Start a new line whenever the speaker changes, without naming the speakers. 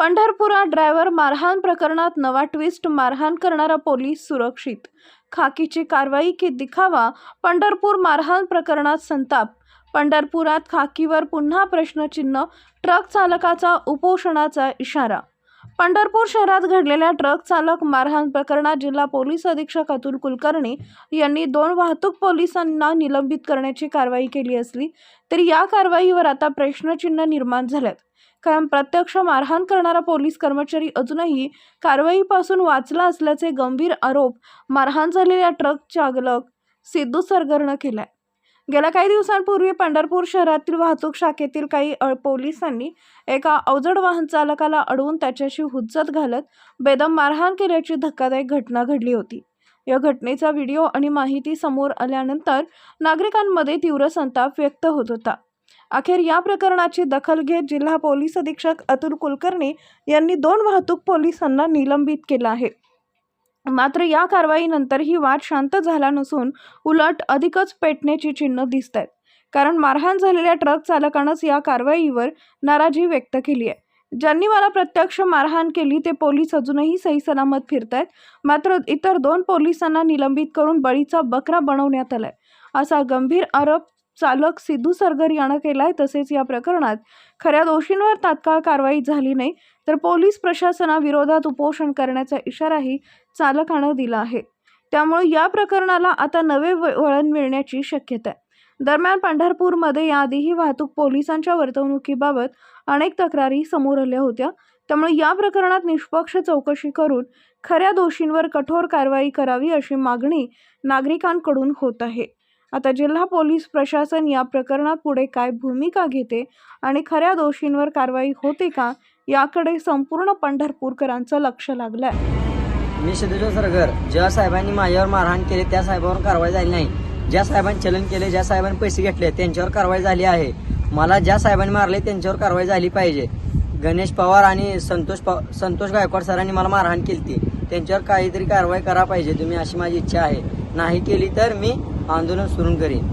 पंढरपुरात ड्रायव्हर मारहाण प्रकरणात नवा ट्विस्ट, मारहाण करणारा पोलीस सुरक्षित, खाकीची कारवाई की दिखावा? पंढरपूर मारहाण प्रकरणात संताप, पंढरपुरात खाकीवर पुन्हा प्रश्नचिन्ह, ट्रक चालकाचा उपोषणाचा इशारा. पंढरपूर शहरात घडलेल्या ट्रक चालक मारहाण प्रकरणात जिल्हा पोलीस अधीक्षक अतुल कुलकर्णी यांनी 2 वाहतूक पोलिसांना निलंबित करण्याची कारवाई केली असली तरी या कारवाईवर आता प्रश्नचिन्ह निर्माण झालेत. कारण प्रत्यक्ष मारहाण करणारा पोलीस कर्मचारी अजूनही कारवाईपासून वाचला असल्याचे गंभीर आरोप मारहाण झालेल्या ट्रक चालक सिद्धू सरगरनं केलाय. गेल्या काही दिवसांपूर्वी पंढरपूर शहरातील वाहतूक शाखेतील काही पोलिसांनी एका अवजड वाहन चालकाला अडवून त्याच्याशी हुज्जत घालत बेदम मारहाण केल्याची धक्कादायक घटना घडली होती. या घटनेचा व्हिडिओ आणि माहिती समोर आल्यानंतर नागरिकांमध्ये तीव्र संताप व्यक्त होत होता. अखेर या प्रकरणाची दखल घेत जिल्हा पोलीस अधीक्षक अतुल कुलकर्णी यांनी 2 वाहतूक पोलिसांना निलंबित केलं आहे. मात्र या कारवाईनंतर ही वाद शांत झाला नसून उलट अधिकच पेटण्याची चिन्ह दिसत आहेत. कारण मारहाण झालेल्या ट्रक चालकानंच या कारवाईवर नाराजी व्यक्त केली आहे. ज्यांनी मला प्रत्यक्ष मारहाण केली ते पोलीस अजूनही सही सलामत फिरतायत. मात्र इतर 2 पोलिसांना निलंबित करून बळीचा बकरा बनवण्यात आलाय, असा गंभीर आरोप चालक सिद्धू सरगर यानं केलाय. तसेच या प्रकरणात खऱ्या दोषींवर तात्काळ कारवाई झाली नाही तर पोलीस प्रशासनाविरोधात उपोषण करण्याचा इशाराही चालकानं दिला आहे. त्यामुळे या प्रकरणाला आता नवे वळण मिळण्याची शक्यता आहे. दरम्यान पंढरपूरमध्ये याआधीही वाहतूक पोलिसांच्या वर्तणुकीबाबत अनेक तक्रारी समोर आल्या होत्या. त्यामुळे या प्रकरणात निष्पक्ष चौकशी करून खऱ्या दोषींवर कठोर कारवाई करावी अशी मागणी नागरिकांकडून होत आहे. आता जिल्हा पोलीस प्रशासन या प्रकरणात पुढे काय भूमिका घेते आणि खऱ्या दोषींवर कारवाई होते का याकडे संपूर्ण पंढरपूरकरांचं लक्ष लागलंय.
मी सिद्धू सरगर. ज्या साहेबांनी माझ्यावर मारहाण केले त्या साहेबांवर कारवाई झाली नाही. ज्या साहेबांनी चलन केले, ज्या साहेबांनी पैसे घेतले त्यांच्यावर कारवाई झाली आहे. मला ज्या साहेबांनी मारले त्यांच्यावर कारवाई झाली पाहिजे. गणेश पवार आणि संतोष गायकवाड सरांनी मला मारहाण केली, त्यांच्यावर काहीतरी कारवाई करा पाहिजे तुम्ही, अशी माझी इच्छा आहे. नाही केली तर मी आंदोलन सुरू करेन.